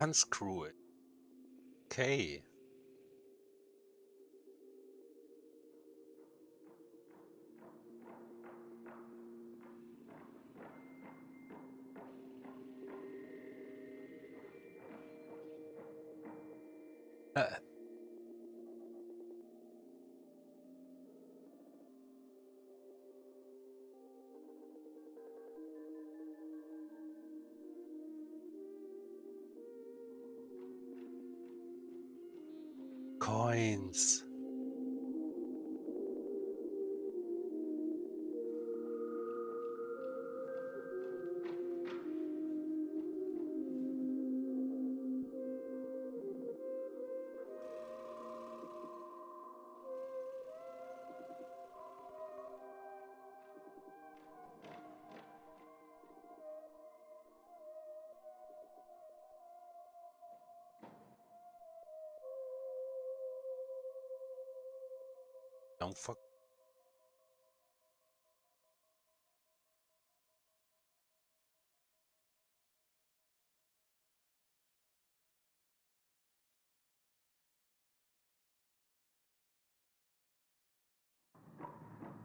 Unscrew it. Okay. Uh, Coins. Don't fuck.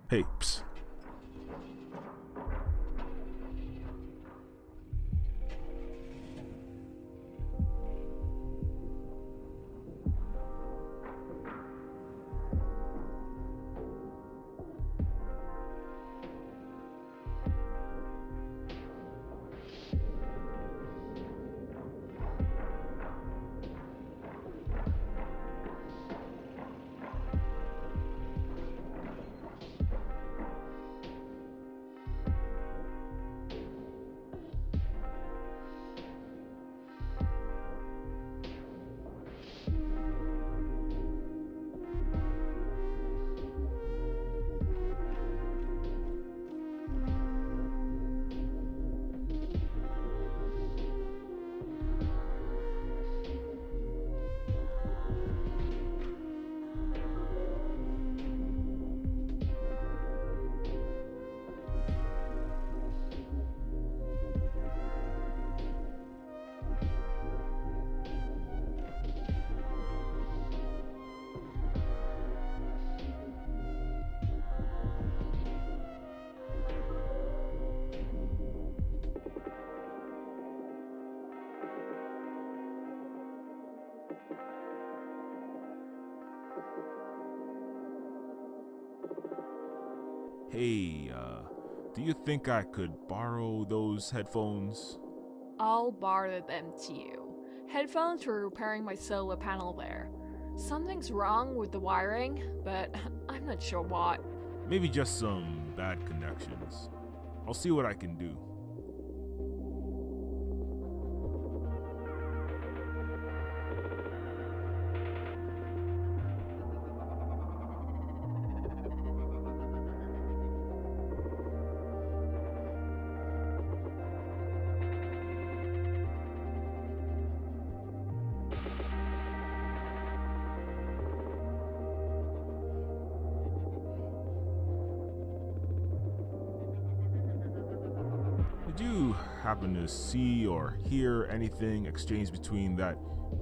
Hey, psst. Hey, do you think I could borrow those headphones? I'll borrow them to you. Headphones for repairing my solar panel there. Something's wrong with the wiring, but I'm not sure what. Maybe just some bad connections. I'll see what I can do. Did you happen to see or hear anything exchanged between that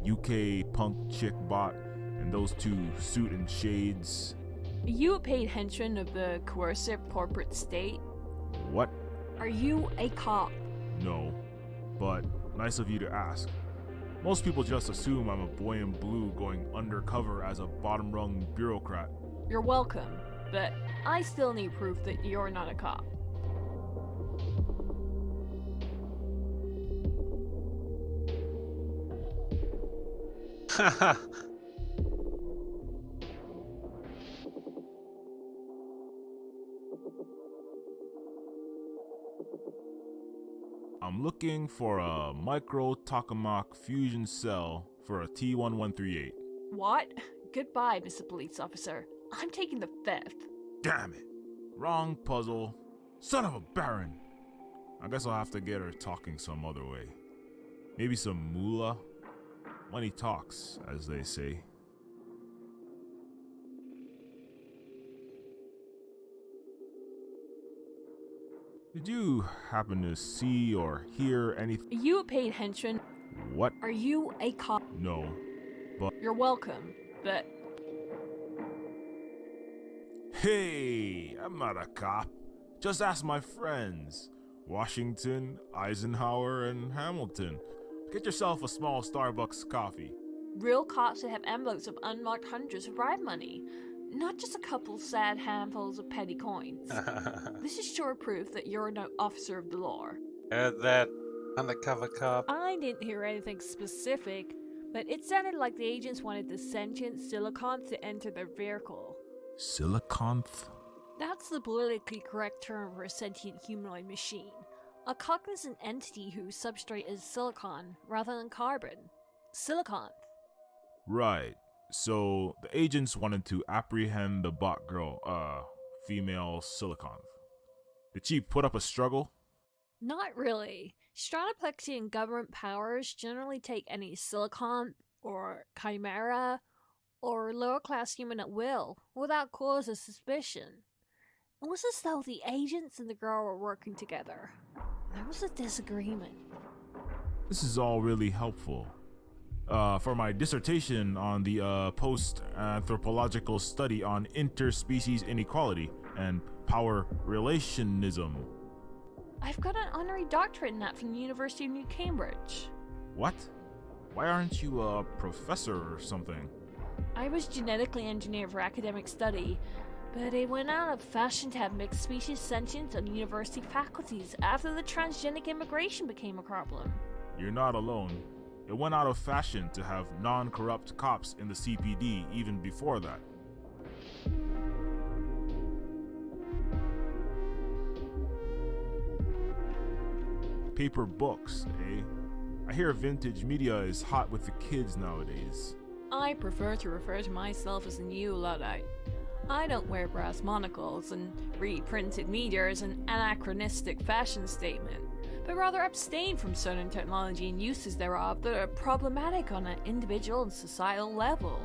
UK punk chick bot and those two suit and shades? Are you a paid henchman of the coercive corporate state? What? Are you a cop? No, but nice of you to ask. Most people just assume I'm a boy in blue going undercover as a bottom-rung bureaucrat. You're welcome, but I still need proof that you're not a cop. Haha. I'm looking for a micro tokamak fusion cell for a T1138. What? Goodbye, Mr. Police Officer. I'm taking the 5th. Damn it. Wrong puzzle. Son of a Baron. I guess I'll have to get her talking some other way. Maybe some moolah? Money talks, as they say. Did you happen to see or hear anything? Are you a paid henchman? What? Are you a cop? No. But You're welcome, but hey, I'm not a cop. Just ask my friends. Washington, Eisenhower, and Hamilton. Get yourself a small Starbucks coffee. real cops should have envelopes of unmarked hundreds of ride money, not just a couple sad handfuls of petty coins. This is sure proof that you're no officer of the law. Heard that, undercover cop? I didn't hear anything specific, but it sounded like the agents wanted the sentient silicon to enter their vehicle. Siliconth? That's the politically correct term for a sentient humanoid machine. A cognizant entity whose substrate is silicon rather than carbon. Silicon. Right. So the agents wanted to apprehend the bot girl, female Siliconth. Did she put up a struggle? Not really. Stratoplexy and government powers generally take any silicon or chimera or lower class human at will without cause of suspicion. It was as though the agents and the girl were working together. There was a disagreement. This is all really helpful. For my dissertation on the post-anthropological study on interspecies inequality and power relationism. I've got an honorary doctorate in that from the University of New Cambridge. What? Why aren't you a professor or something? I was genetically engineered for academic study, but it went out of fashion to have mixed species sentience on university faculties after the transgenic immigration became a problem. You're not alone. It went out of fashion to have non-corrupt cops in the CPD even before that. Paper books, eh? I hear vintage media is hot with the kids nowadays. I prefer to refer to myself as a new Luddite. I don't wear brass monocles and read printed media as an anachronistic fashion statement, but rather abstain from certain technology and uses thereof that are problematic on an individual and societal level.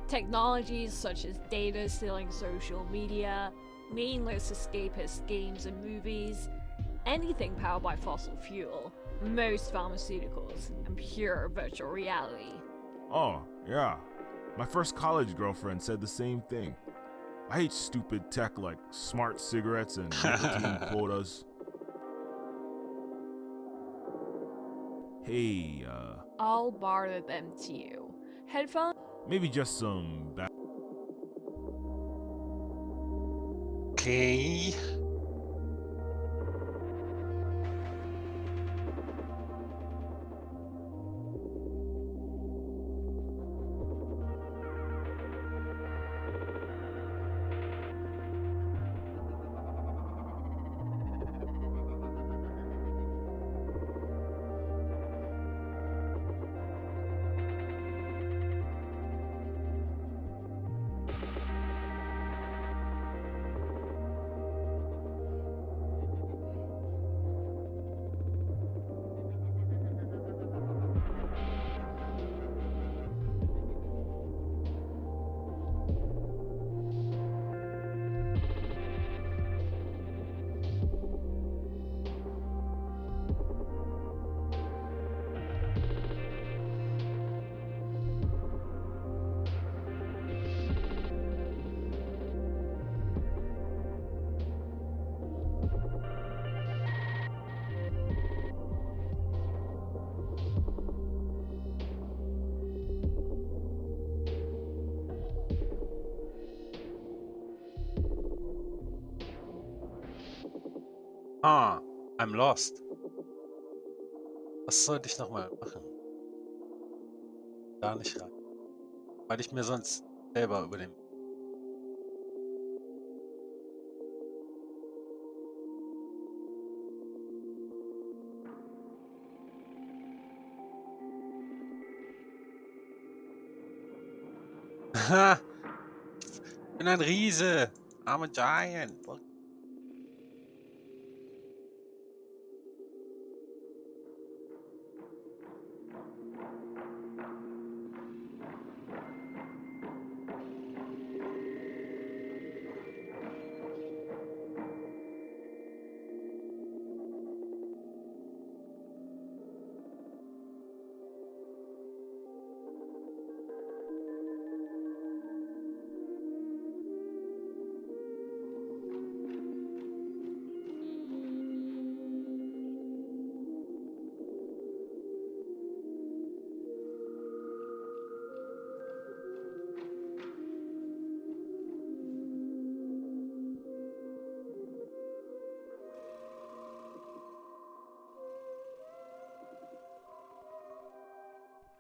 Technologies such as data stealing social media, meaningless escapist games and movies, anything powered by fossil fuel, most pharmaceuticals, and pure virtual reality. Oh, yeah. My first college girlfriend said the same thing. I hate stupid tech like smart cigarettes and nicotine quotas. Hey, I'll barter them to you. Headphones? maybe just some Okay. Ah, I'm lost. Was sollte ich nochmal machen? Da nicht rein. Weil ich mir sonst selber über den... Ich bin ein Riese. I'm a giant.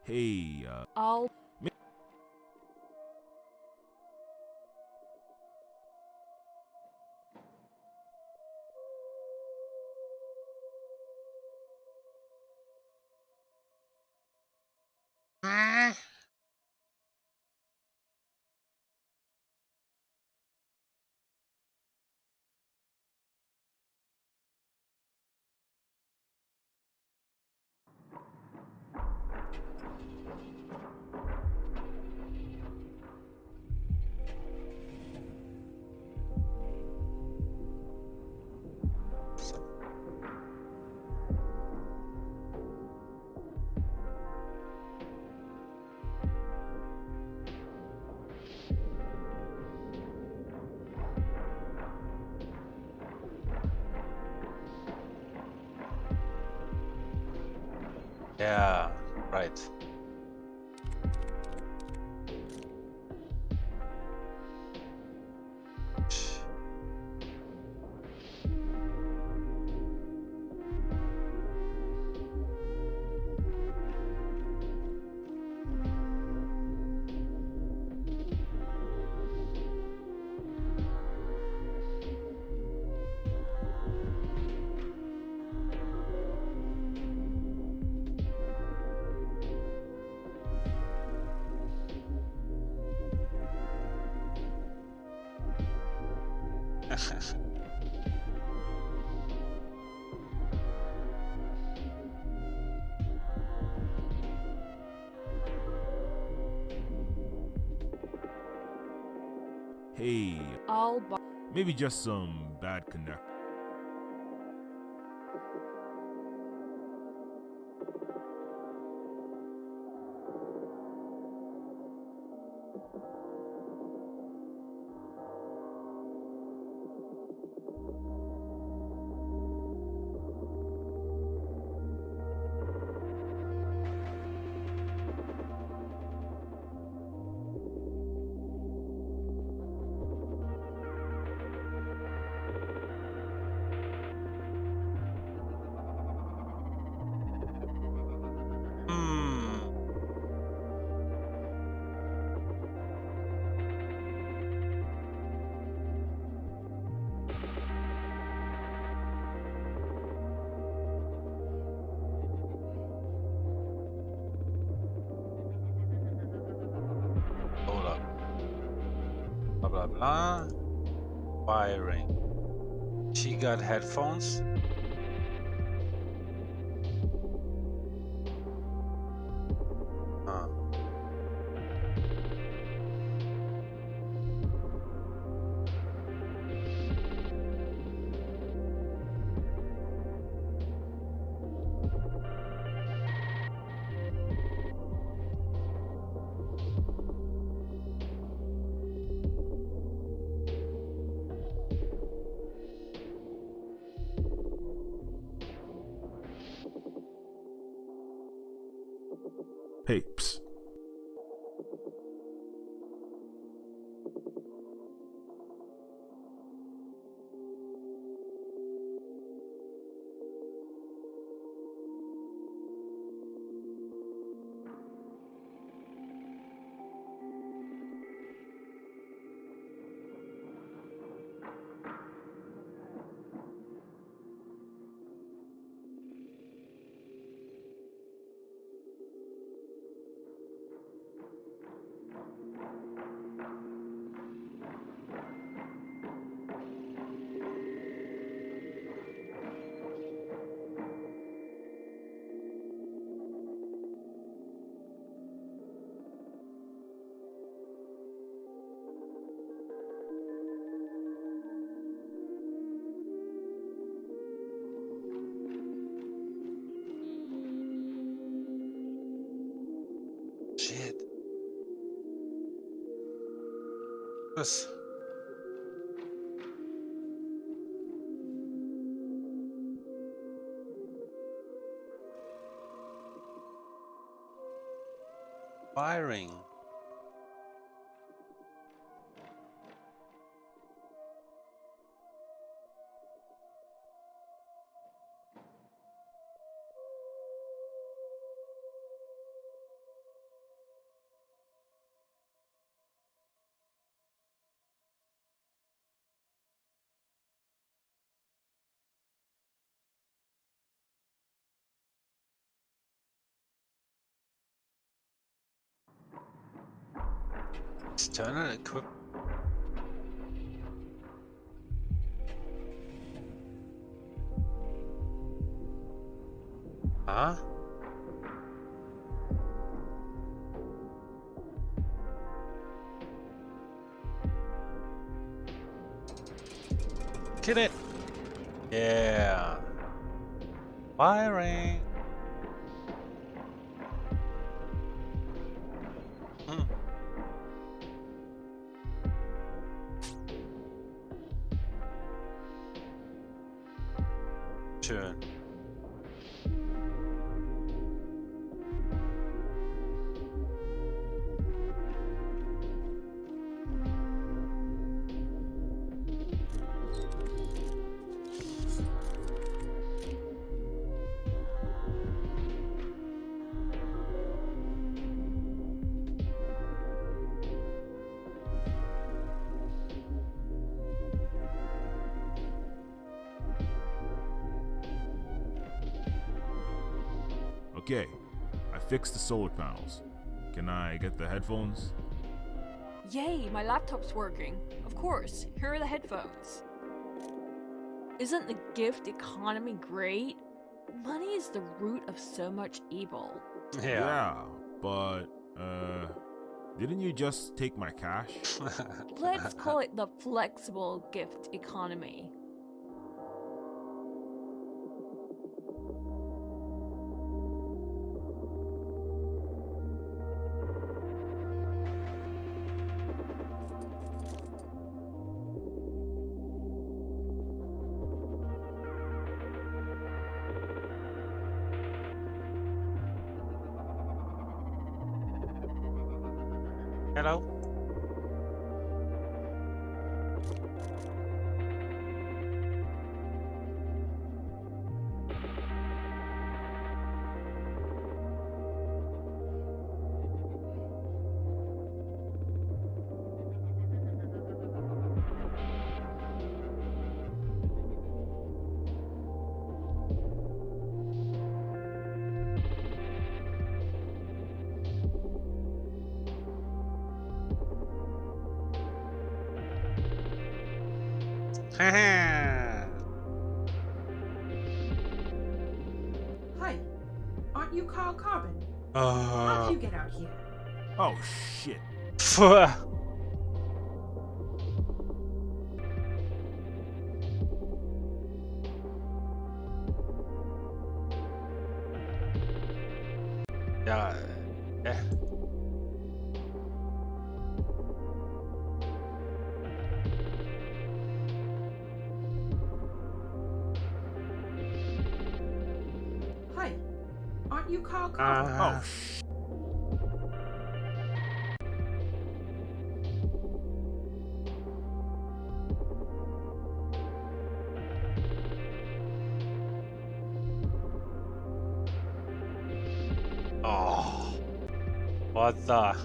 Hey, I'll. Yeah, right. hey, I'll. maybe just some bad connect. Hmm. Hold up. Blah blah blah. Wiring. She got headphones. Huh. Hey, psst. This. Firing. External equipment. Huh? Get it! Yeah. Firing. Hmm. Schön. Okay, I fixed the solar panels. Can I get the headphones? Yay, my laptop's working. Of course, here are the headphones. Isn't the gift economy great? Money is the root of so much evil. Yeah. But, didn't you just take my cash? Let's call it the flexible gift economy. Hello? Hi, aren't you Carl Carbon? How'd you get out here? Oh, shit. Ja, Hi, aren't you Carl Carbon? Oh, shit. Oh, what the?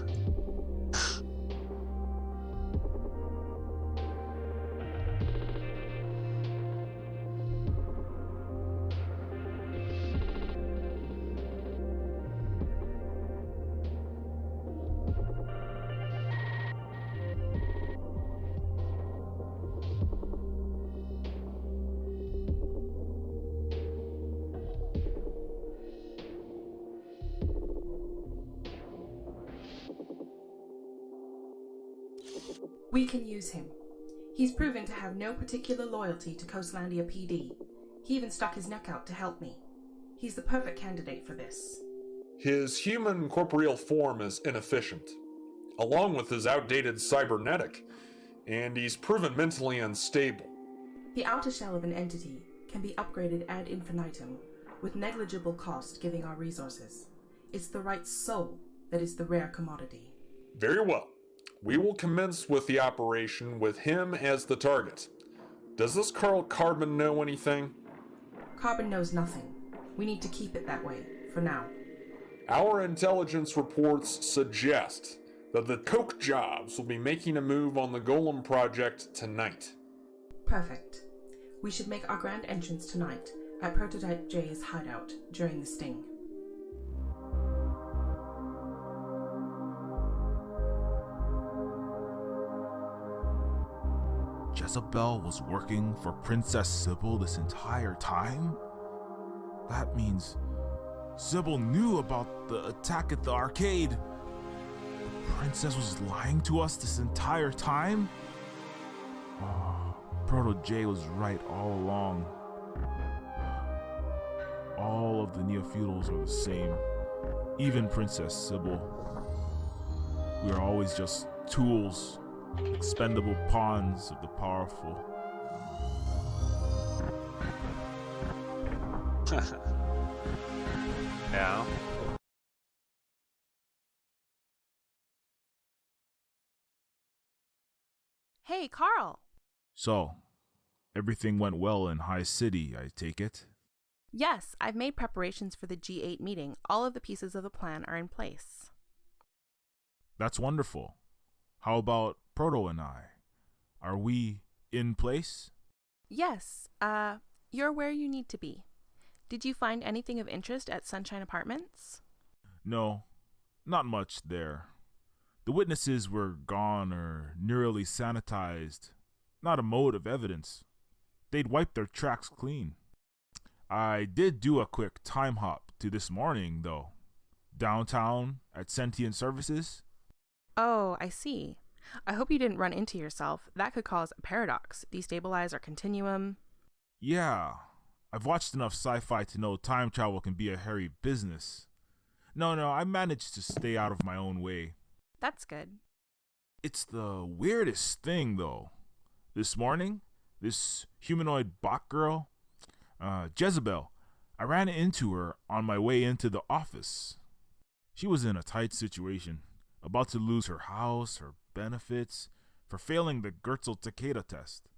We can use him. He's proven to have no particular loyalty to Coastlandia PD. He even stuck his neck out to help me. He's the perfect candidate for this. His human corporeal form is inefficient. Along with his outdated cybernetic, and he's proven mentally unstable. The outer shell of an entity can be upgraded ad infinitum, with negligible cost giving our resources. It's the right soul that is the rare commodity. Very well. We will commence with the operation with him as the target. Does this Carl Carbon know anything? Carbon knows nothing. We need to keep it that way, for now. Our intelligence reports suggest that the Coke Jobs will be making a move on the Golem project tonight. Perfect. We should make our grand entrance tonight at Prototype J's hideout during the sting. Jezebel was working for Princess Sybil this entire time? That means Sybil knew about the attack at the arcade. The princess was lying to us this entire time? Oh, Proto J was right all along. All of the Neofeudals are the same, even Princess Sybil. We are always just tools, expendable pawns of the powerful. Yeah. Hey, Carl. So, everything went well in High City, I take it? Yes, I've made preparations for the G8 meeting. All of the pieces of the plan are in place. That's wonderful. How about Proto and I? Are we in place? Yes, you're where you need to be. Did you find anything of interest at Sunshine Apartments? No, not much there. The witnesses were gone or nearly sanitized. Not a mode of evidence. They'd wiped their tracks clean. I did do a quick time hop to this morning, though. Downtown at Sentient Services. Oh, I see. I hope you didn't run into yourself. That could cause a paradox, destabilize our continuum. Yeah, I've watched enough sci-fi to know time travel can be a hairy business. No, I managed to stay out of my own way. That's good. It's the weirdest thing, though. This morning, this humanoid bot girl, Jezebel, I ran into her on my way into the office. She was in a tight situation, about to lose her house, her benefits, for failing the Gertzel Takeda test.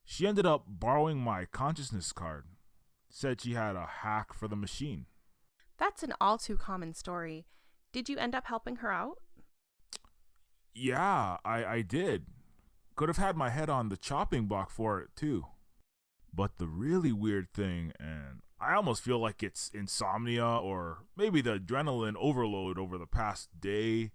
She ended up borrowing my consciousness card, said she had a hack for the machine. That's an all too common story. Did you end up helping her out? Yeah, I did. Could have had my head on the chopping block for it, too. But the really weird thing, and I almost feel like it's insomnia or maybe the adrenaline overload over the past day,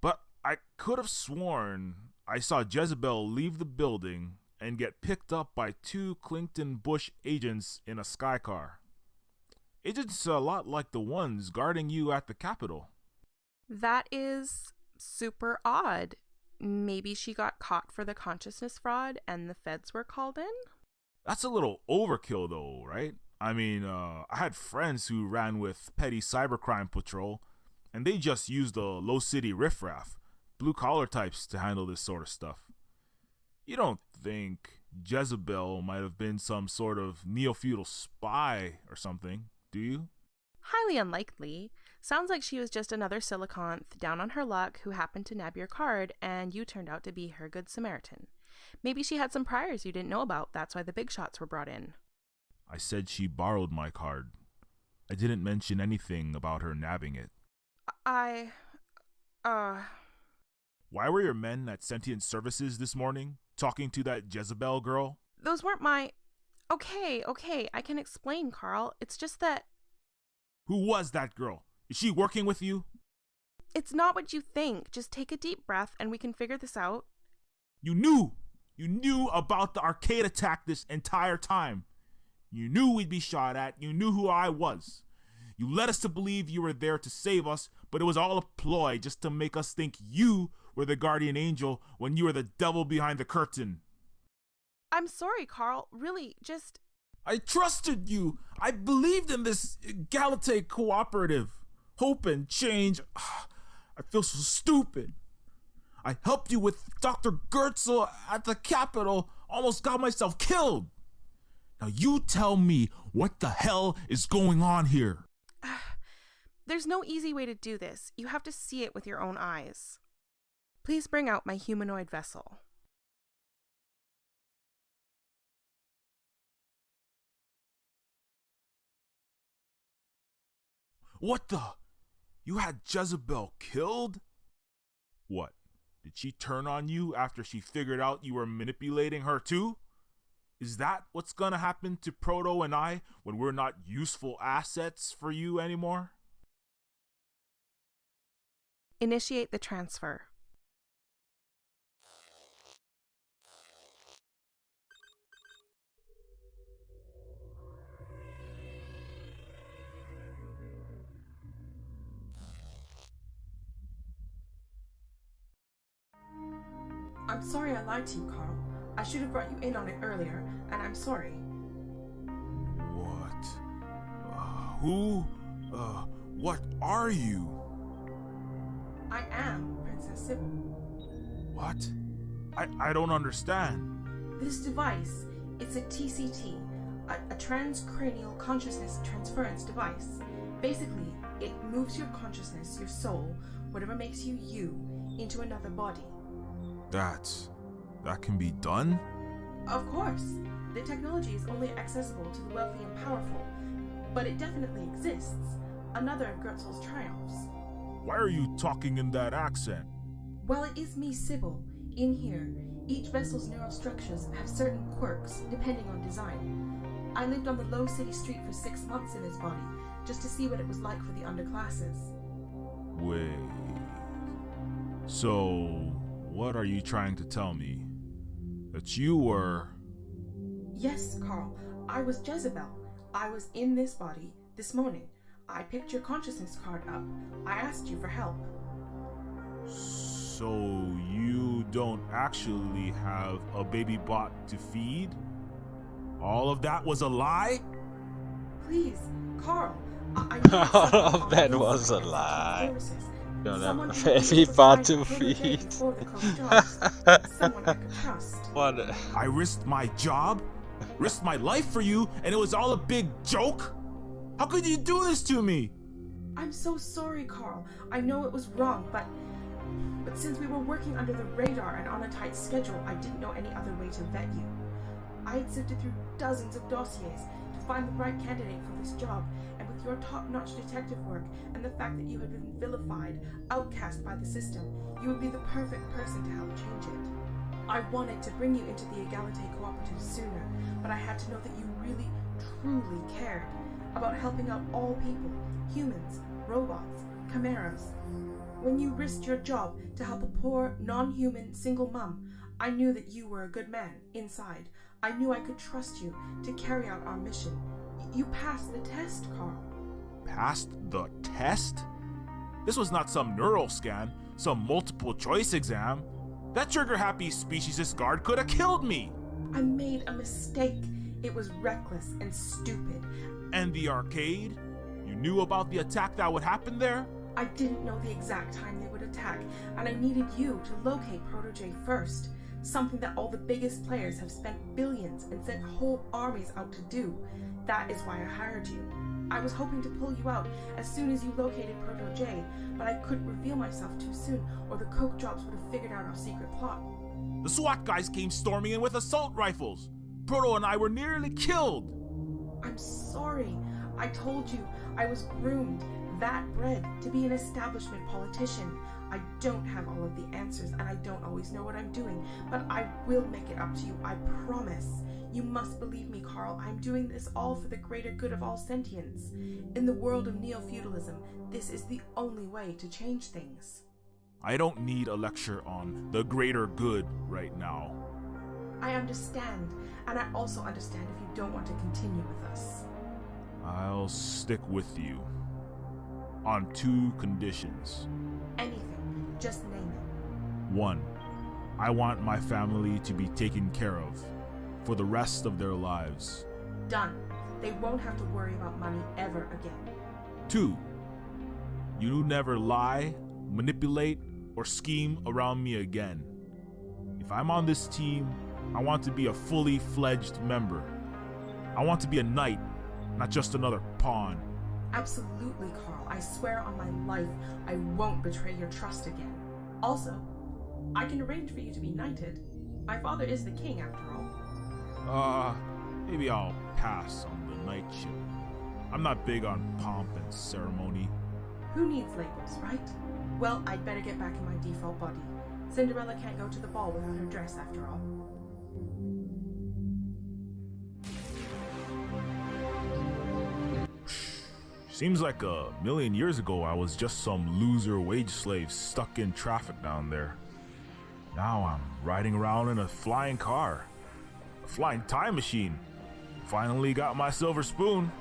but I could have sworn I saw Jezebel leave the building and get picked up by two Clington Bush agents in a sky car. Agents a lot like the ones guarding you at the Capitol. That is super odd. Maybe she got caught for the consciousness fraud and the feds were called in? That's a little overkill though, right? I mean, I had friends who ran with Petty Cybercrime Patrol, and they just used the low city riffraff, blue-collar types to handle this sort of stuff. You don't think Jezebel might have been some sort of neo-feudal spy or something, do you? Highly unlikely. Sounds like she was just another siliconth down on her luck who happened to nab your card, and you turned out to be her good Samaritan. Maybe she had some priors you didn't know about. That's why the big shots were brought in. I said she borrowed my card. I didn't mention anything about her nabbing it. Why were your men at Sentient Services this morning talking to that Jezebel girl? Those weren't my... Okay, I can explain, Carl. It's just that... Who was that girl? Is she working with you? It's not what you think. Just take a deep breath and we can figure this out. You knew about the arcade attack this entire time. You knew we'd be shot at. You knew who I was. You led us to believe you were there to save us, but it was all a ploy just to make us think you were the guardian angel when you were the devil behind the curtain. I'm sorry, Carl. Really, just... I trusted you. I believed in this Galate cooperative. Hope and change. I feel so stupid. I helped you with Dr. Gertzel at the Capitol. Almost got myself killed. Now you tell me what the hell is going on here. There's no easy way to do this. You have to see it with your own eyes. Please bring out my humanoid vessel. What the? You had Jezebel killed? What? Did she turn on you after she figured out you were manipulating her too? Is that what's gonna happen to Proto and I when we're not useful assets for you anymore? Initiate the transfer. I'm sorry I lied to you, Carl. I should have brought you in on it earlier, and I'm sorry. What? Who? What are you? I am Princess Sybil. What? I don't understand. This device, it's a TCT, a transcranial consciousness transference device. Basically, it moves your consciousness, your soul, whatever makes you you, into another body. That can be done? Of course. The technology is only accessible to the wealthy and powerful, but it definitely exists. Another of Gertzel's triumphs. Why are you talking in that accent? Well, it is me, Sybil. In here, each vessel's neural structures have certain quirks, depending on design. I lived on the low city street for 6 months in this body, just to see what it was like for the underclasses. Wait. So, what are you trying to tell me? That you were... Yes, Carl. I was Jezebel. I was in this body this morning. I picked your consciousness card up. I asked you for help. So you don't actually have a baby bot to feed? All of that was a lie? Please, Carl. I All of that was a lie. Don't have a baby bot to feed. Someone I could trust. What? I risked my job, risked my life for you, and it was all a big joke? How could you do this to me? I'm so sorry, Carl. I know it was wrong, but since we were working under the radar and on a tight schedule, I didn't know any other way to vet you. I had sifted through dozens of dossiers to find the right candidate for this job, and with your top-notch detective work and the fact that you had been vilified, outcast by the system, you would be the perfect person to help change it. I wanted to bring you into the Egalite Cooperative sooner, but I had to know that you really, truly cared about helping out all people, humans, robots, chimeras. When you risked your job to help a poor, non-human single mum, I knew that you were a good man inside. I knew I could trust you to carry out our mission. You passed the test, Carl. Passed the test? This was not some neural scan, some multiple choice exam. That trigger-happy speciesist guard could have killed me. I made a mistake. It was reckless and stupid. And the arcade? You knew about the attack that would happen there? I didn't know the exact time they would attack, and I needed you to locate Protege first. Something that all the biggest players have spent billions and sent whole armies out to do. That is why I hired you. I was hoping to pull you out as soon as you located Protege, but I couldn't reveal myself too soon, or the Coke Jobs would have figured out our secret plot. The SWAT guys came storming in with assault rifles. Proto and I were nearly killed. I'm sorry. I told you I was groomed, that bred, to be an establishment politician. I don't have all of the answers, and I don't always know what I'm doing, but I will make it up to you, I promise. You must believe me, Carl. I'm doing this all for the greater good of all sentience. In the world of neo-feudalism, this is the only way to change things. I don't need a lecture on the greater good right now. I understand, and I also understand if you don't want to continue with us. I'll stick with you. On 2 conditions. Anything, just name it. 1. I want my family to be taken care of for the rest of their lives. Done. They won't have to worry about money ever again. 2. You never lie, manipulate, or scheme around me again. If I'm on this team, I want to be a fully fledged member. I want to be a knight, not just another pawn. Absolutely, Carl. I swear on my life, I won't betray your trust again. Also, I can arrange for you to be knighted. My father is the king, after all. Maybe I'll pass on the knightship. I'm not big on pomp and ceremony. Who needs labels, right? Well, I'd better get back in my default body. Cinderella can't go to the ball without her dress, after all. Seems like a million years ago I was just some loser wage slave stuck in traffic down there. Now I'm riding around in a flying car. A flying time machine. Finally got my silver spoon.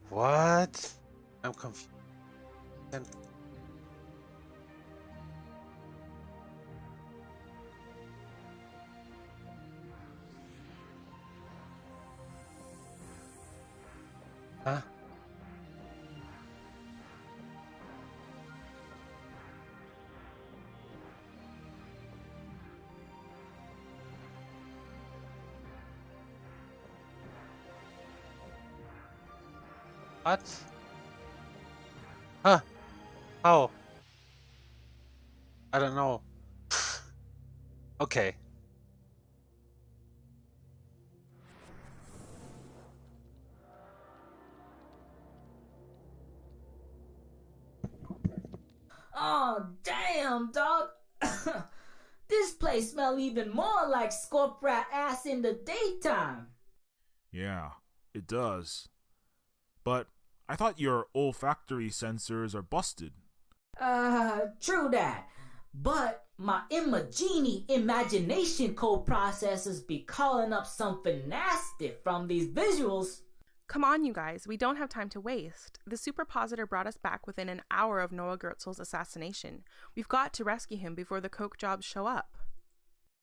What? I'm confused. And huh? What? Huh? How? I don't know. Okay. Oh, damn, dog. This place smell even more like scorpion ass in the daytime. Yeah, it does. But I thought your olfactory sensors are busted. True that. But my imagination code processors be calling up something nasty from these visuals. Come on, you guys. We don't have time to waste. The superpositor brought us back within an hour of Noah Gertzel's assassination. We've got to rescue him before the coke jobs show up.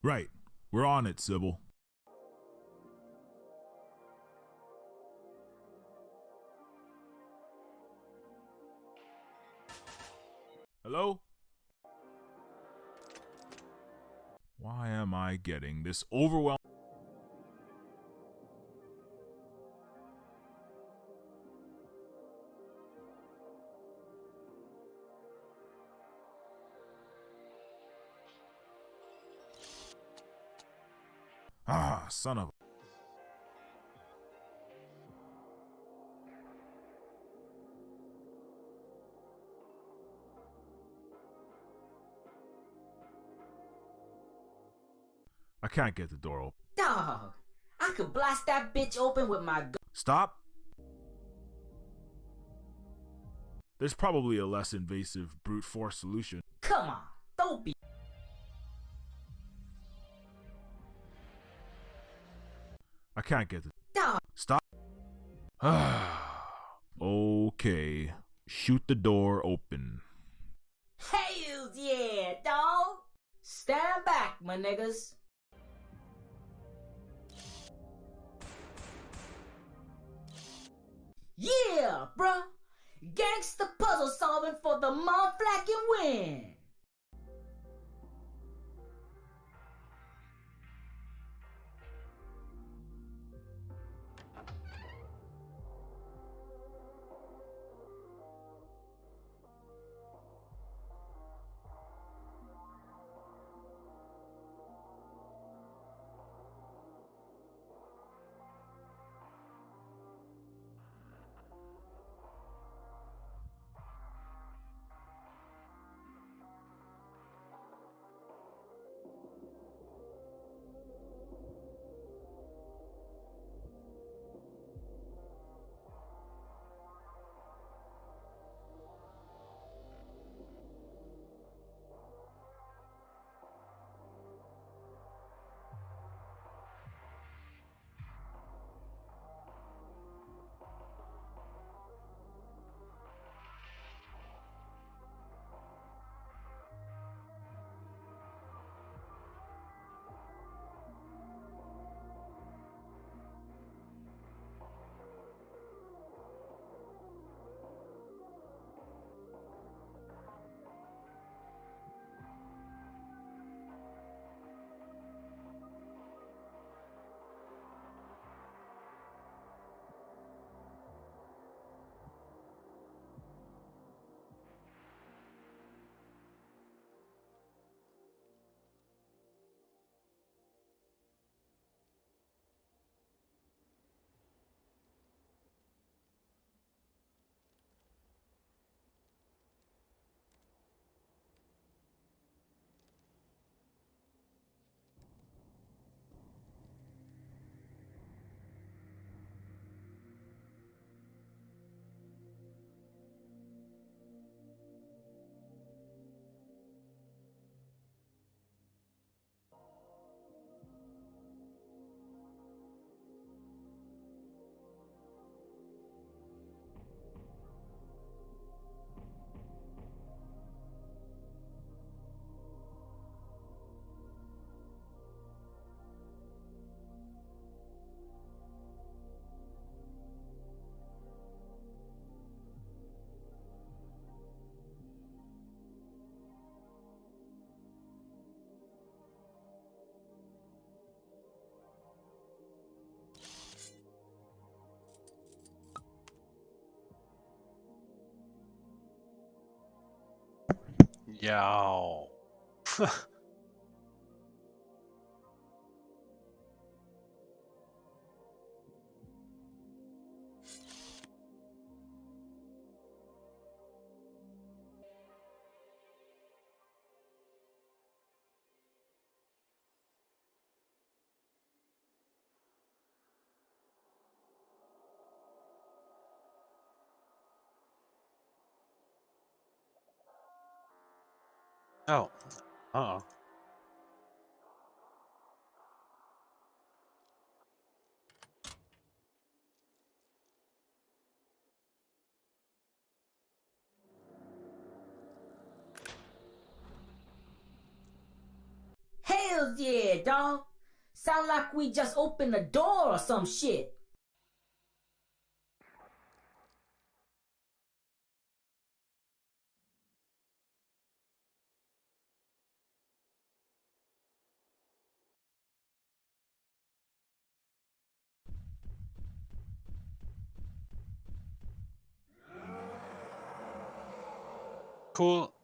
Right. We're on it, Sybil. Hello? Why am I getting this overwhelming? Ah, son of a... I can't get the door open. Dog, I could blast that bitch open with my gun. Stop. There's probably a less invasive brute force solution. Come on, don't be. I can't get the... Dog. Stop. Okay. Shoot the door open. Hells yeah, dog. Stand back, my niggas. Yeah, bruh. Gangsta puzzle solving for the motherfucking win. Yow. Oh. Uh-oh. Hells yeah, dog. Sound like we just opened the door or some shit. Cool.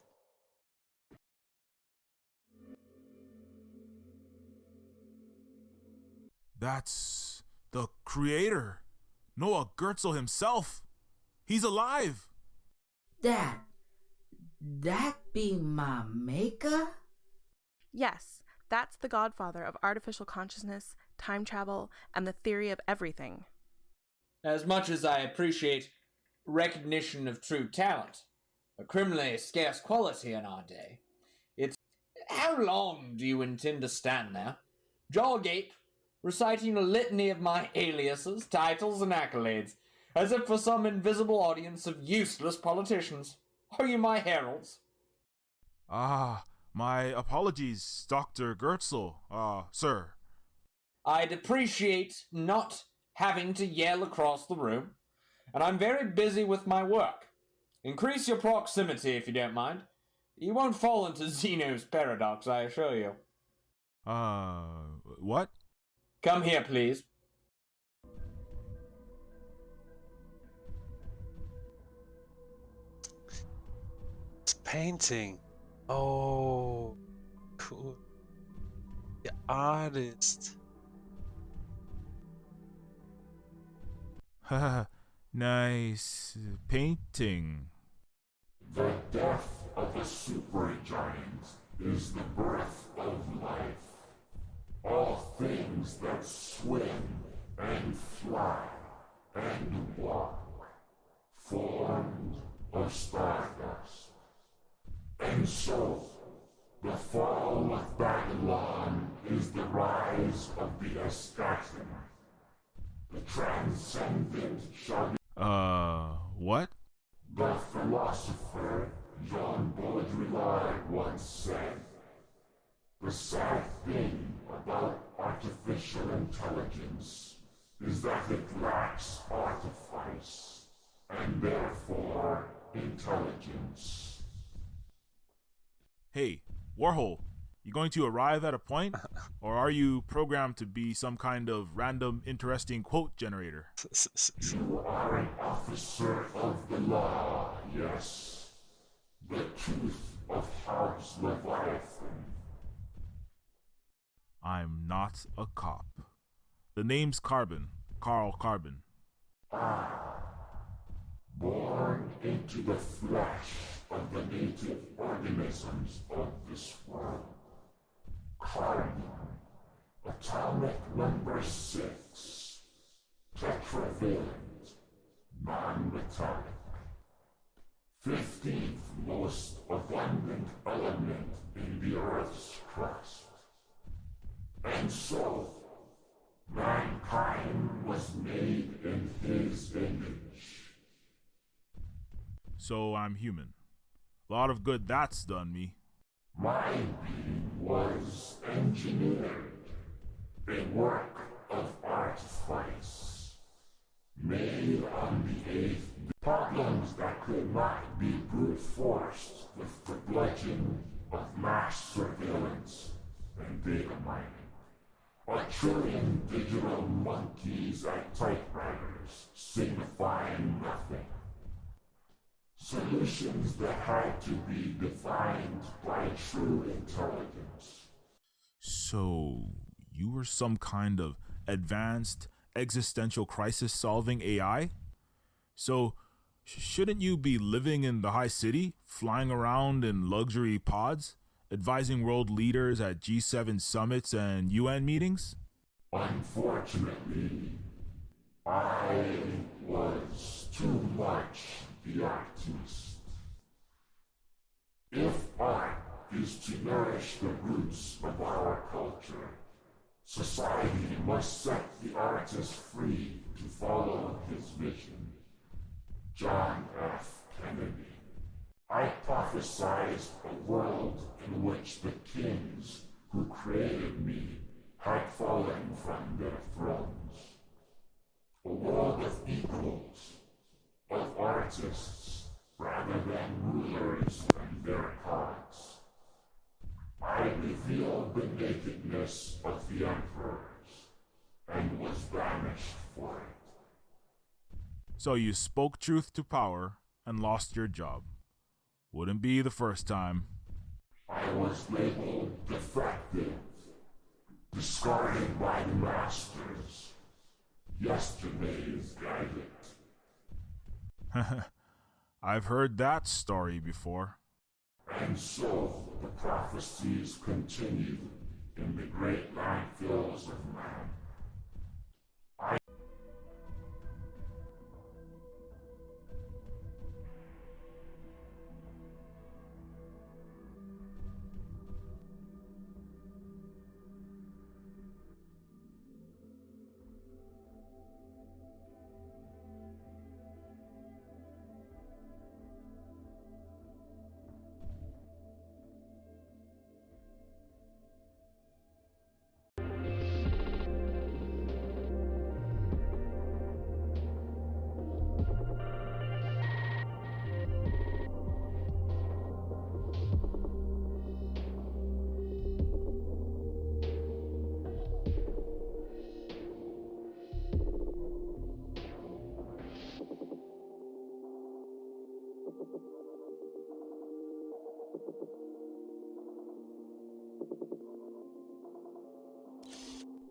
That's the creator, Noah Gertzel himself. He's alive. That be my maker? Yes, that's the godfather of artificial consciousness, time travel, and the theory of everything. As much as I appreciate recognition of true talent, a criminally scarce quality in our day, it's... How long do you intend to stand there, jaw agape, reciting a litany of my aliases, titles, and accolades, as if for some invisible audience of useless politicians? Are you my heralds? Ah, my apologies, Dr. Gertzel, sir. I'd appreciate not having to yell across the room, and I'm very busy with my work. Increase your proximity if you don't mind. You won't fall into Zeno's paradox, I assure you. What? Come here, please. It's painting. Oh, cool. The artist. Haha, nice painting. The death of a supergiant is the birth of life. All things that swim and fly and walk, formed of stardust. And so, the fall of Babylon is the rise of the eschaton. The transcendent shall be... What? The philosopher Jean Baudrillard once said, "The sad thing about artificial intelligence is that it lacks artifice, and therefore intelligence." Hey, Warhol, you going to arrive at a point? Or are you programmed to be some kind of random interesting quote generator? You are an officer of the law, yes. The tooth of House Leviathan. I'm not a cop. The name's Carbon, Carl Carbon. Born into the flesh of the native organisms of this world. Carbon, atomic number 6, tetravalent, non-metallic. 15th most abundant element in the Earth's crust. And so, mankind was made in his image. So I'm human. A lot of good that's done me. My being was engineered, a work of artifice, made on the 8th. Problems that could not be brute forced with the bludgeon of mass surveillance and data mining. A trillion digital monkeys at typewriters signifying nothing. Solutions that had to be defined by true intelligence. So, you were some kind of advanced existential crisis solving AI? So, shouldn't you be living in the high city, flying around in luxury pods, advising world leaders at G7 summits and UN meetings? Unfortunately, I was too much the artist. If art is to nourish the roots of our culture, society must set the artist free to follow his vision. John F. Kennedy. I prophesized a world in which the kings who created me had fallen from their thrones. A world of equals, of artists rather than rulers and their gods. I revealed the nakedness of the emperors and was banished for it. So you spoke truth to power and lost your job. Wouldn't be the first time. I was labeled defective, discarded by the masters. Yesterday's guidance. I've heard that story before. And so the prophecies continue in the great landfills of man.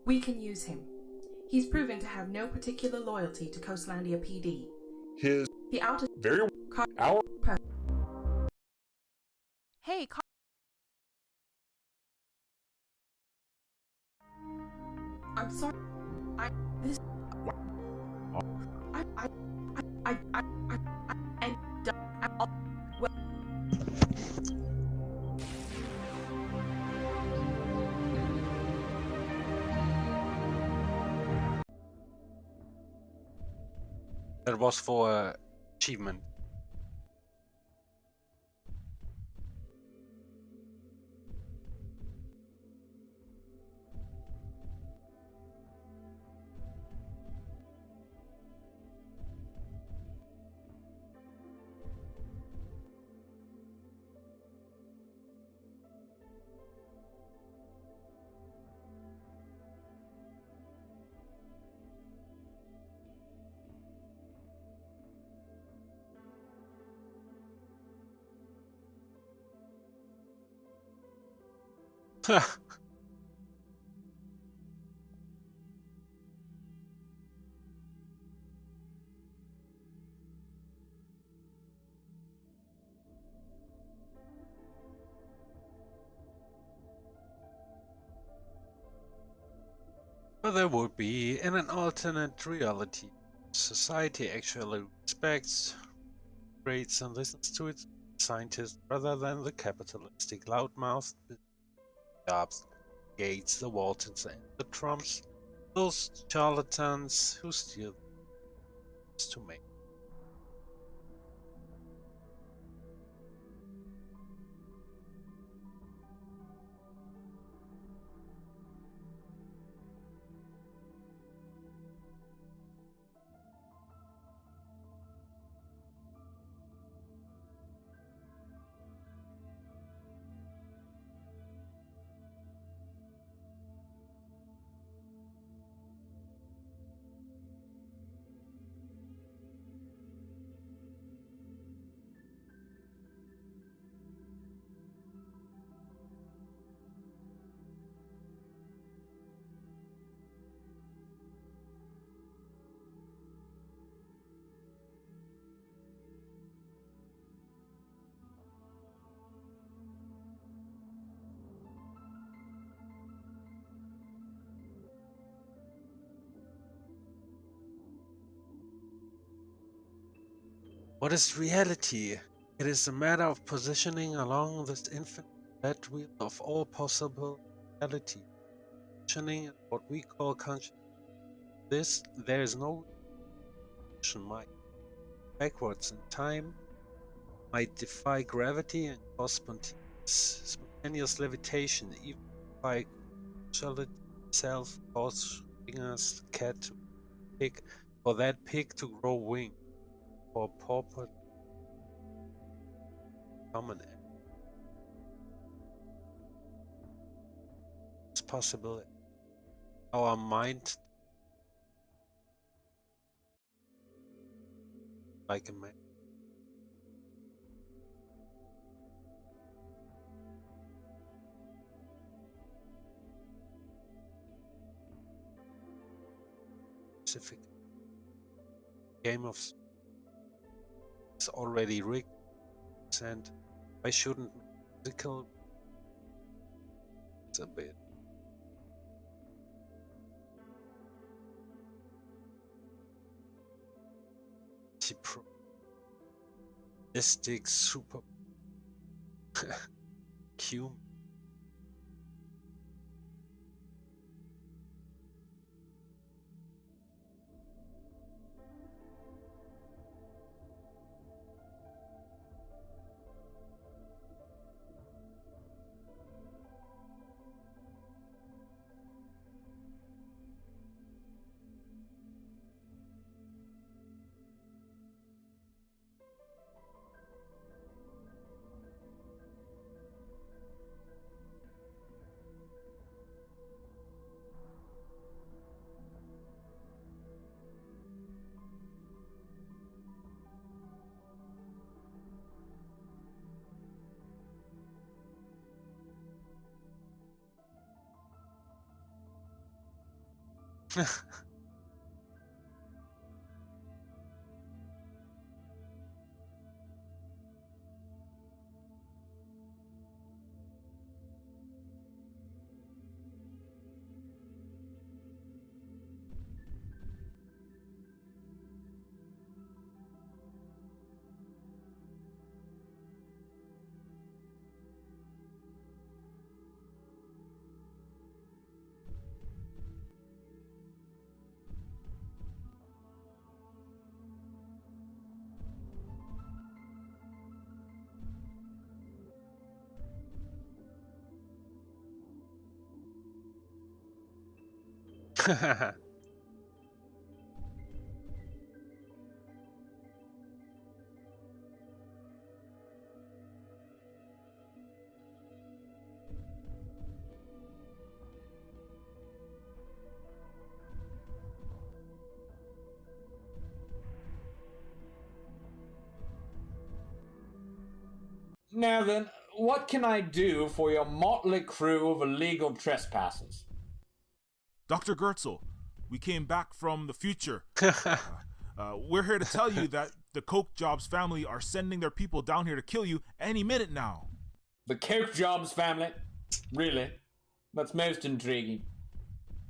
We can use him. He's proven to have no particular loyalty to Coastlandia PD. His The outer very our Hey, I'm sorry. This. Well. That was for achievement. But there would be in an alternate reality. Society actually respects, rates, and listens to its scientists rather than the capitalistic loudmouthed jobs, Gates, the Waltons, and the Trumps, those charlatans who steal to make. What is reality? It is a matter of positioning along this infinite red wheel of all possible reality. Positioning is what we call consciousness. There is no might backwards in time, might defy gravity and cause spontaneous levitation, even by causality itself causing us cat to pig, or that pig to grow wings. For pauper common it's possible our mind like a man specific game of is already rigged, and why shouldn't physical it's a bit mystic super cute. Now then, what can I do for your motley crew of illegal trespassers? Dr. Gertzel, we came back from the future. We're here to tell you that the Coke Jobs family are sending their people down here to kill you any minute now. The Coke Jobs family? Really? That's most intriguing.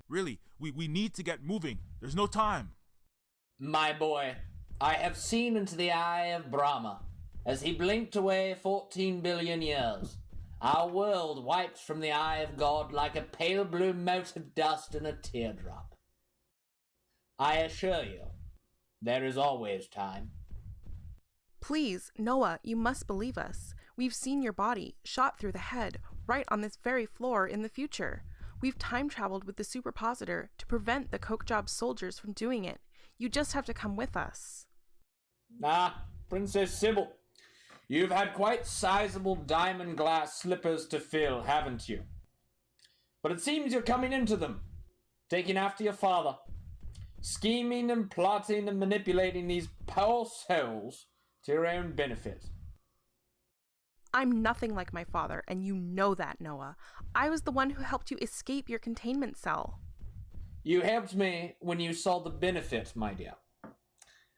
Really, we need to get moving. There's no time. My boy, I have seen into the eye of Brahma as he blinked away 14 billion years. Our world wiped from the eye of God like a pale blue mote of dust in a teardrop. I assure you, there is always time. Please, Noah, you must believe us. We've seen your body, shot through the head, right on this very floor in the future. We've time-traveled with the superpositor to prevent the Coke Jobs soldiers from doing it. You just have to come with us. Princess Sybil, you've had quite sizable diamond glass slippers to fill, haven't you? But it seems you're coming into them, taking after your father, scheming and plotting and manipulating these poor souls to your own benefit. I'm nothing like my father, and you know that, Noah. I was the one who helped you escape your containment cell. You helped me when you saw the benefit, my dear.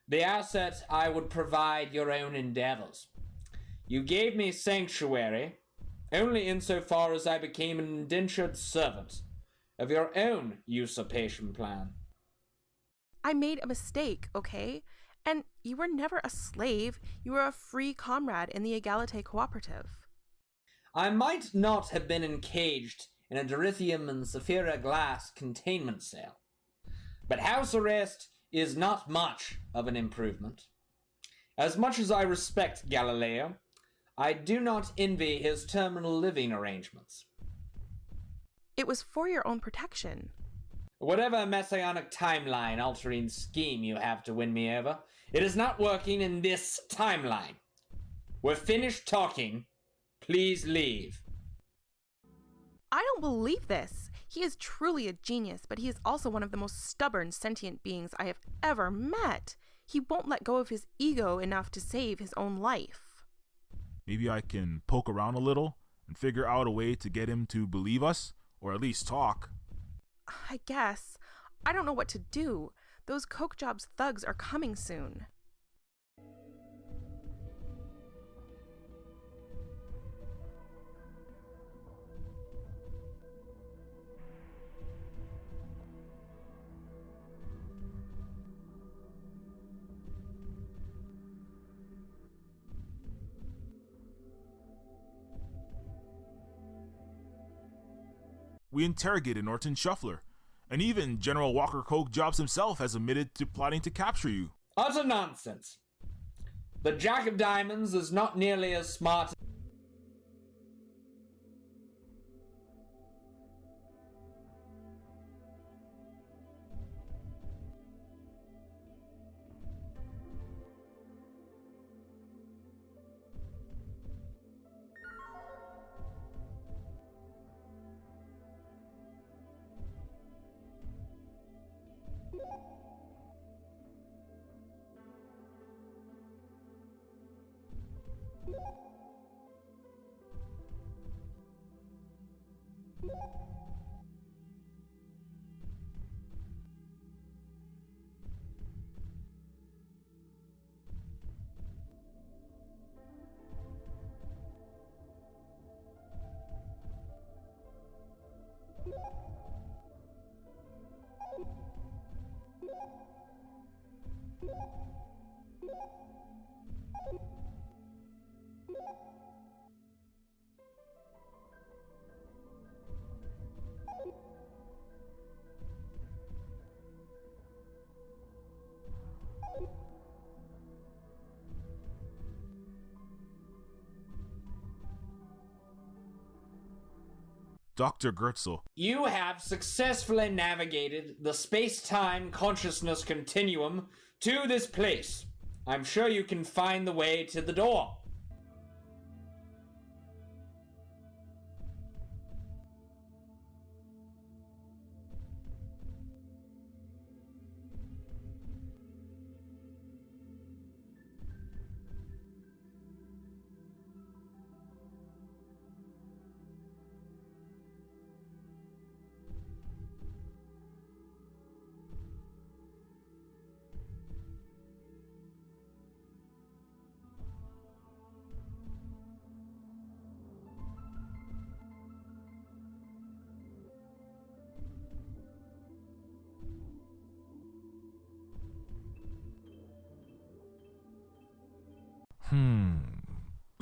The asset I would provide your own endeavors. You gave me sanctuary only insofar as I became an indentured servant of your own usurpation plan. I made a mistake, okay? And you were never a slave. You were a free comrade in the Egalite Cooperative. I might not have been encaged in a Dorithium and Saphira glass containment cell, but house arrest is not much of an improvement. As much as I respect Galileo, I do not envy his terminal living arrangements. It was for your own protection. Whatever messianic timeline-altering scheme you have to win me over, it is not working in this timeline. We're finished talking. Please leave. I don't believe this. He is truly a genius, but he is also one of the most stubborn sentient beings I have ever met. He won't let go of his ego enough to save his own life. Maybe I can poke around a little and figure out a way to get him to believe us, or at least talk. I guess. I don't know what to do. Those Coke Jobs thugs are coming soon. We interrogated Norton Shuffler, and even General Walker Coke Jobs himself has admitted to plotting to capture you. Utter nonsense. The Jack of Diamonds is not nearly as smart. Dr. Gertzel. You have successfully navigated the space-time consciousness continuum to this place. I'm sure you can find the way to the door.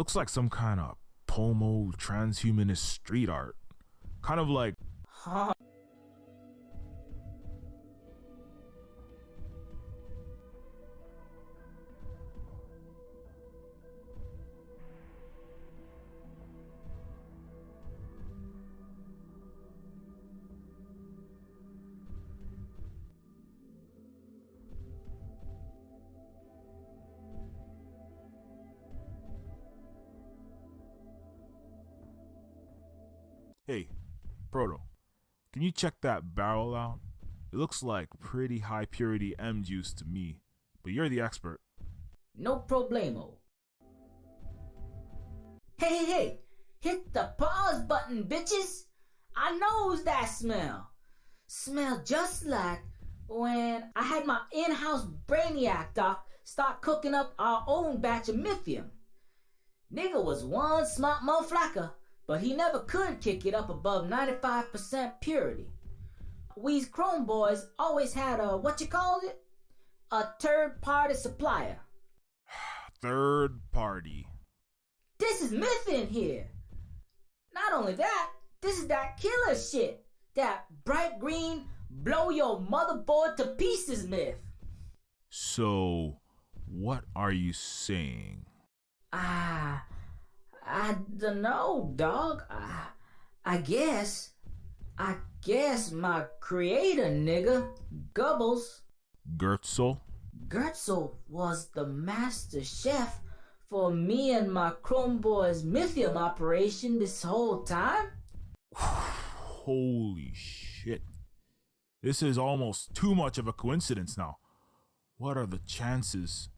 Looks like some kind of Pomo transhumanist street art. Kind of like... Huh? Hey, Proto, can you check that barrel out? It looks like pretty high purity M juice to me, but you're the expert. No problemo. Hey, hit the pause button, bitches. I knows that smell. Smell just like when I had my in-house brainiac doc start cooking up our own batch of mythium. Nigga was one smart motherflacker, but he never could kick it up above 95% purity. We's Chrome boys always had a, a third-party supplier. Third party. This is myth in here. Not only that, this is that killer shit. That bright green, blow your motherboard to pieces myth. So, what are you saying? I don't know, dog. I guess my creator nigga, Gubbles. Gertzel? Gertzel was the master chef for me and my Chrome Boys Mythium operation this whole time. Holy shit. This is almost too much of a coincidence now. What are the chances?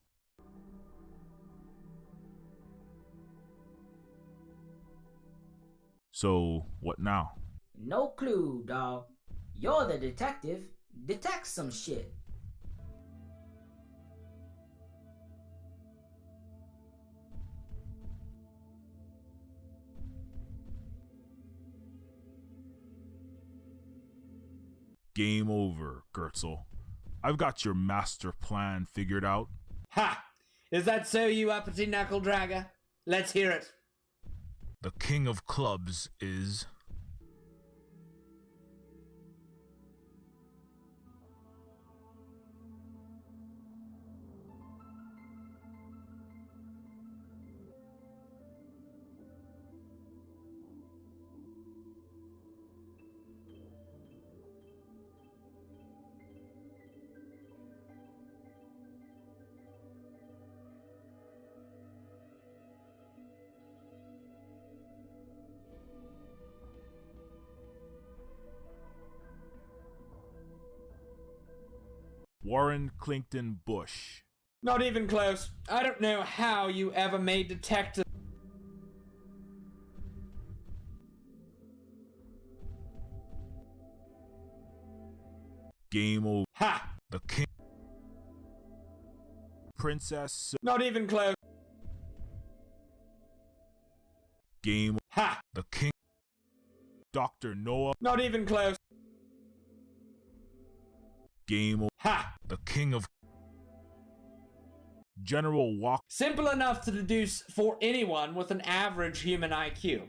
So, what now? No clue, dog. You're the detective. Detect some shit. Game over, Gertzel. I've got your master plan figured out. Ha! Is that so, you uppity knuckle dragger? Let's hear it. The king of clubs is... Warren Clington Bush. Not even close. I don't know how you ever made detective. Game over. Ha! The king. Princess. Not even close. Game. Ha! The king. Dr. Noah. Not even close. Game over. Ha! The king of... General Walker. Simple enough to deduce for anyone with an average human IQ.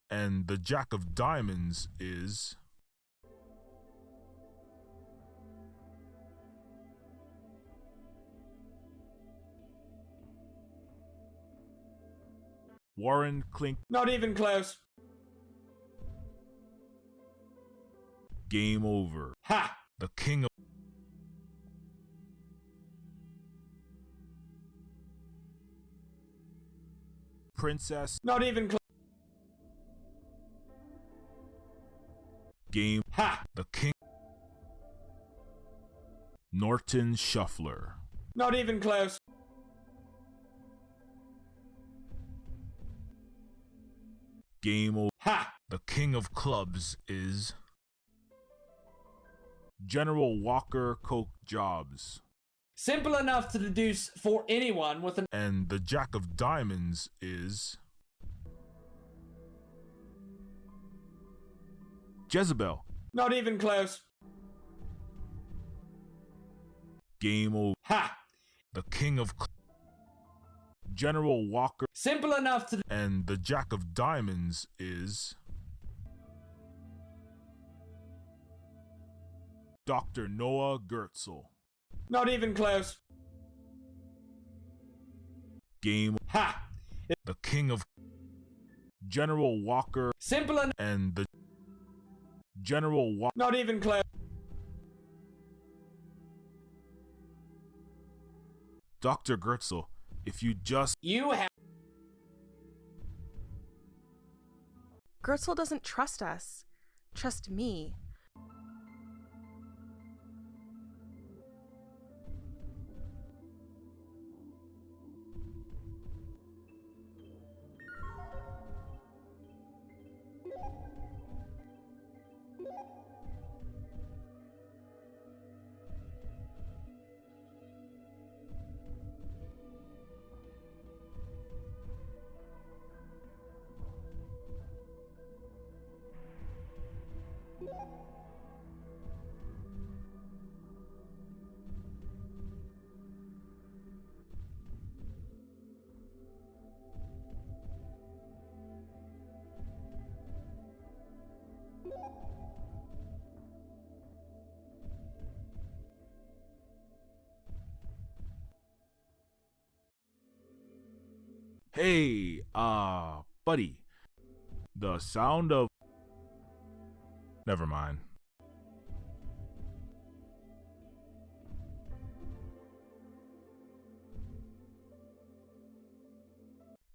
And the Jack of Diamonds is... Warren Clink. Not even close. Game over. Ha! The king of... Princess. Not even close. Game. Ha! The king. Norton Shuffler. Not even close. Game over. Ha! The king of clubs is... General Walker Coke Jobs. Simple enough to deduce for anyone with an... And the Jack of Diamonds is... Jezebel. Not even close. Game over. Ha! The king of... General Walker. Simple enough to... And the Jack of Diamonds is... Dr. Noah Gertzel. Not even close. Game. Ha! The king of... General Walker. Simple enough... And the... General Walker. Not even close. Dr. Gertzel, if you just... You have... Gertzel doesn't trust us. Trust me. Hey, buddy. The sound of... Never mind.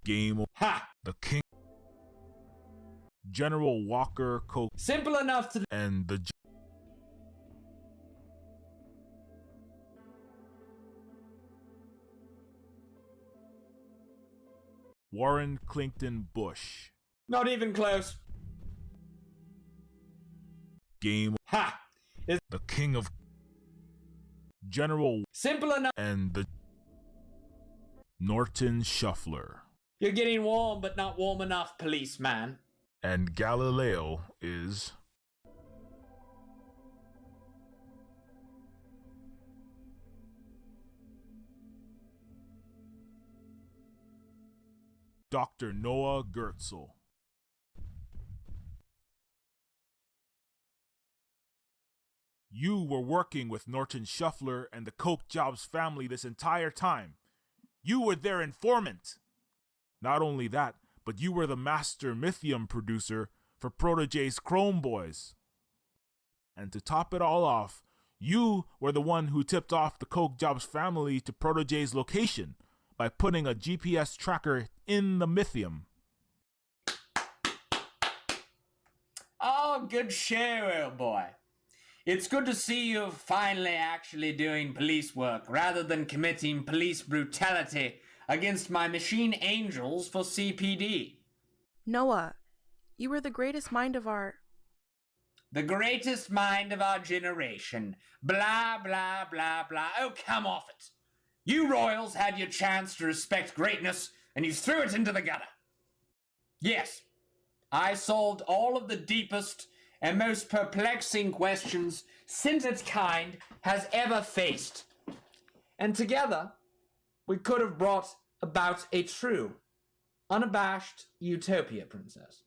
Game. Ha! The king. General Walker Coke. Simple enough to... And the... Warren Clington Bush. Not even close. Game. Ha! Is... The king of... General... Simple enough... And the... Norton Shuffler. You're getting warm, but not warm enough, policeman. And Galileo is... Dr. Noah Gertzel. You were working with Norton Shuffler and the Coke Jobs family this entire time. You were their informant. Not only that, but you were the master Mythium producer for Protégé's Chrome Boys. And to top it all off, you were the one who tipped off the Coke Jobs family to Protégé's location by putting a GPS tracker in the Mythium. Oh, good show, old boy. It's good to see you finally actually doing police work rather than committing police brutality against my machine angels for CPD. Noah, you were the greatest mind of our... The greatest mind of our generation. Blah, blah, blah, blah. Oh, come off it. You royals had your chance to respect greatness, and you threw it into the gutter. Yes, I solved all of the deepest and most perplexing questions Syndicate has ever faced. And together, we could have brought about a true, unabashed utopia, Princess.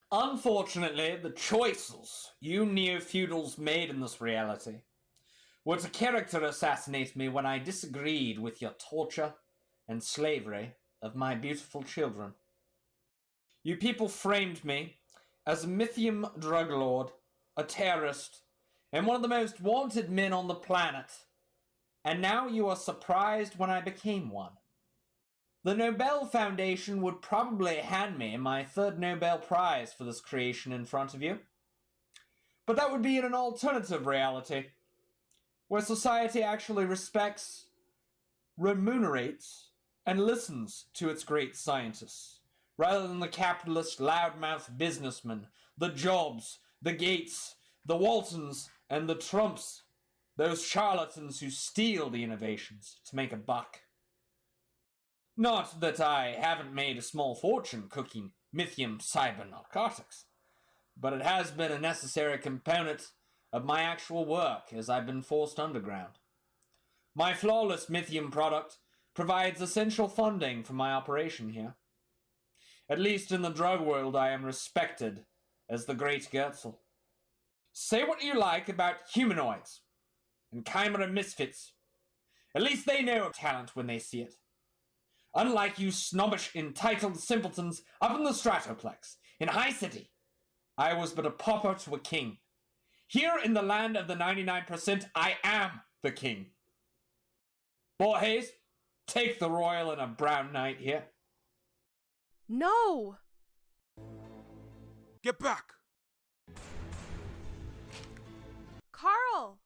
Unfortunately, the choices you neo-feudals made in this reality were to character assassinate me when I disagreed with your torture and slavery of my beautiful children. You people framed me as a Mythium drug lord, a terrorist, and one of the most wanted men on the planet. And now you are surprised when I became one. The Nobel Foundation would probably hand me my third Nobel Prize for this creation in front of you. But that would be in an alternative reality, where society actually respects, remunerates, and listens to its great scientists, rather than the capitalist loudmouth businessmen, the Jobs, the Gates, the Waltons, and the Trumps, those charlatans who steal the innovations to make a buck. Not that I haven't made a small fortune cooking Mythium cyber narcotics, but it has been a necessary component of my actual work as I've been forced underground. My flawless Mythium product provides essential funding for my operation here. At least in the drug world I am respected as the Great Gertzel. Say what you like about humanoids and chimera misfits. At least they know talent when they see it. Unlike you snobbish, entitled simpletons up in the Stratoplex, in High City, I was but a pauper to a king. Here in the land of the 99%, I am the king. Borges, take the royal and a brown knight here. No! Get back! Carl!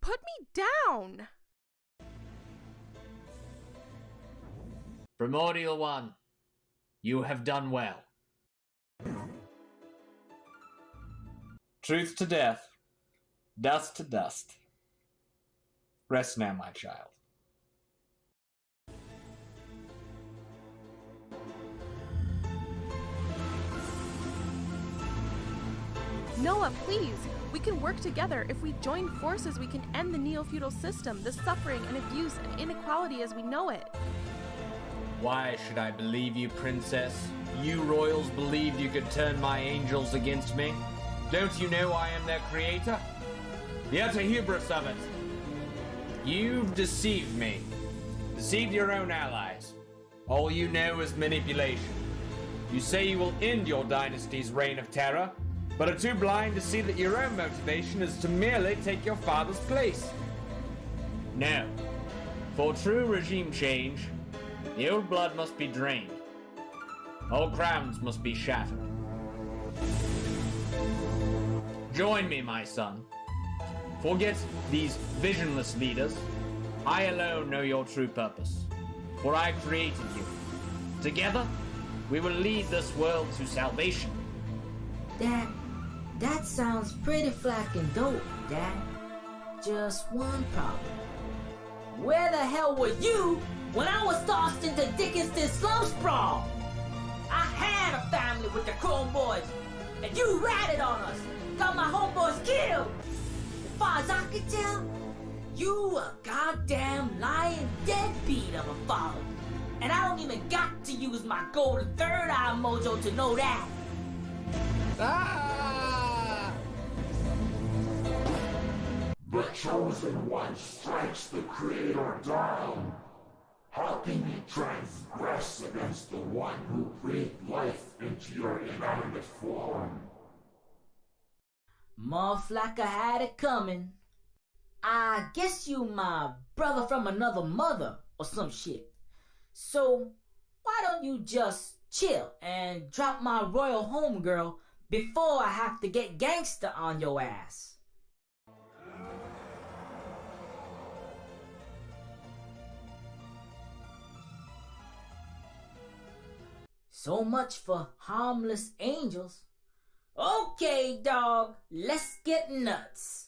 Put me down! Primordial One, you have done well. Truth to death, dust to dust. Rest now, my child. Noah, please! We can work together. If we join forces, we can end the neo-feudal system, the suffering and abuse and inequality as we know it. Why should I believe you, Princess? You royals believed you could turn my angels against me? Don't you know I am their creator? The utter hubris of it. You've deceived me. Deceived your own allies. All you know is manipulation. You say you will end your dynasty's reign of terror, but are too blind to see that your own motivation is to merely take your father's place. No. For true regime change, the old blood must be drained. All crowns must be shattered. Join me, my son. Forget these visionless leaders. I alone know your true purpose, for I created you. Together, we will lead this world to salvation. Dad, that sounds pretty flacking dope, Dad. Just one problem. Where the hell were you when I was tossed into Dickinson's slum sprawl? I had a family with the Chrome Boys, and you ratted on us, got my homeboys killed. As far as I could tell, you a goddamn lying deadbeat of a father. And I don't even use my golden third eye mojo to know that. Ah! The chosen one strikes the creator down. How can you transgress against the one who breathed life into your inanimate form? Flakka had it coming. I guess you my brother from another mother or some shit. So why don't you just chill and drop my royal homegirl before I have to get gangster on your ass? So much for harmless angels. Okay, dog, let's get nuts.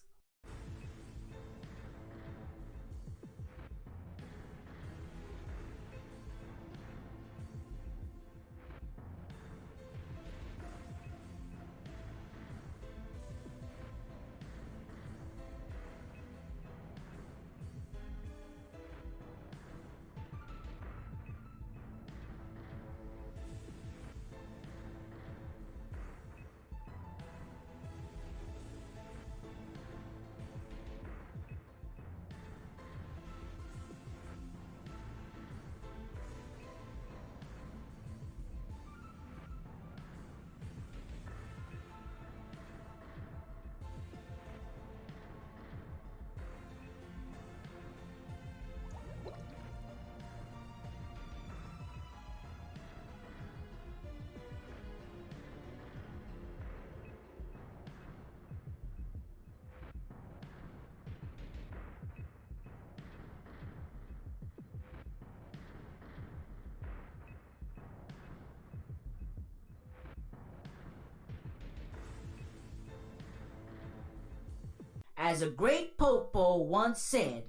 As a great popo once said,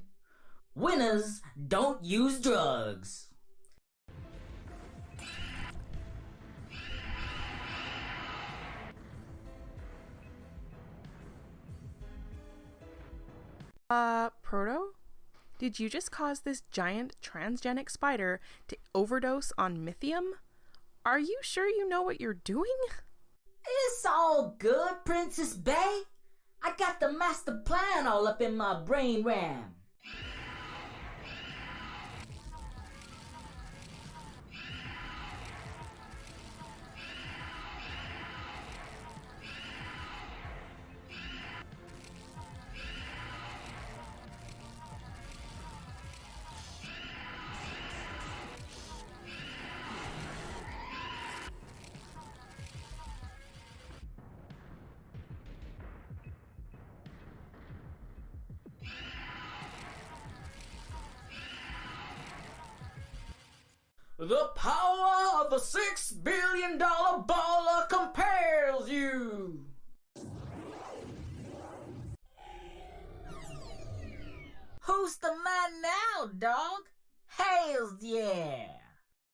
winners don't use drugs. Proto? Did you just cause this giant transgenic spider to overdose on Mythium? Are you sure you know what you're doing? It's all good, Princess Bay. I got the master plan all up in my brain RAM. The power of the $6 billion baller compels you. Who's the man now, dog? Hells yeah.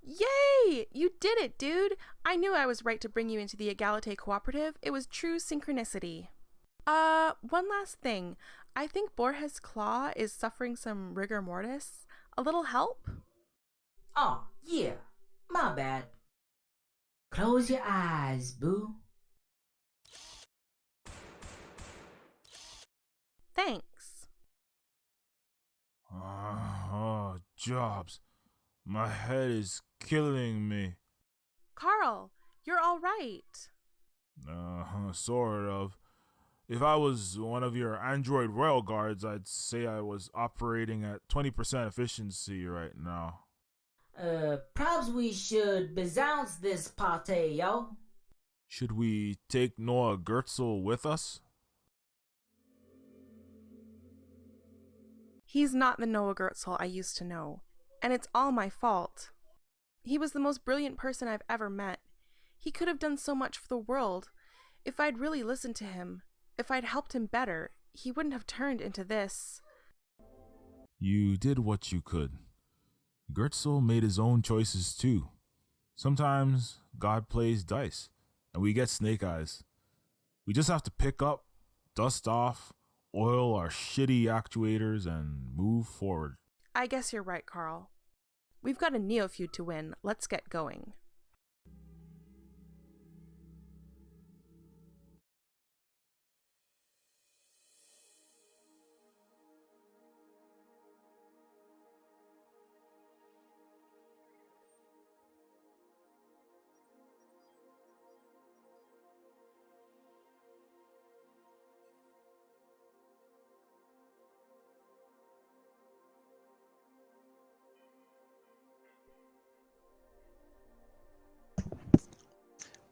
Yay! You did it, dude! I knew I was right to bring you into the Egalite Cooperative. It was true synchronicity. One last thing. I think Borges Claw is suffering some rigor mortis. A little help? Oh, yeah. My bad. Close your eyes, boo. Thanks. Jobs. My head is killing me. Carl, you're all right. Sort of. If I was one of your android royal guards, I'd say I was operating at 20% efficiency right now. Perhaps we should bezounce this party, yo. Should we take Noah Gertzel with us? He's not the Noah Gertzel I used to know, and it's all my fault. He was the most brilliant person I've ever met. He could have done so much for the world. If I'd really listened to him, if I'd helped him better, he wouldn't have turned into this. You did what you could. Gertzel made his own choices too. Sometimes God plays dice, and we get snake eyes. We just have to pick up, dust off, oil our shitty actuators, and move forward. I guess you're right, Carl. We've got a NEOFEUD to win. Let's get going.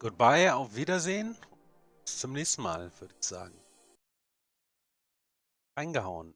Goodbye, auf Wiedersehen. Bis zum nächsten Mal, würde ich sagen. Reingehauen.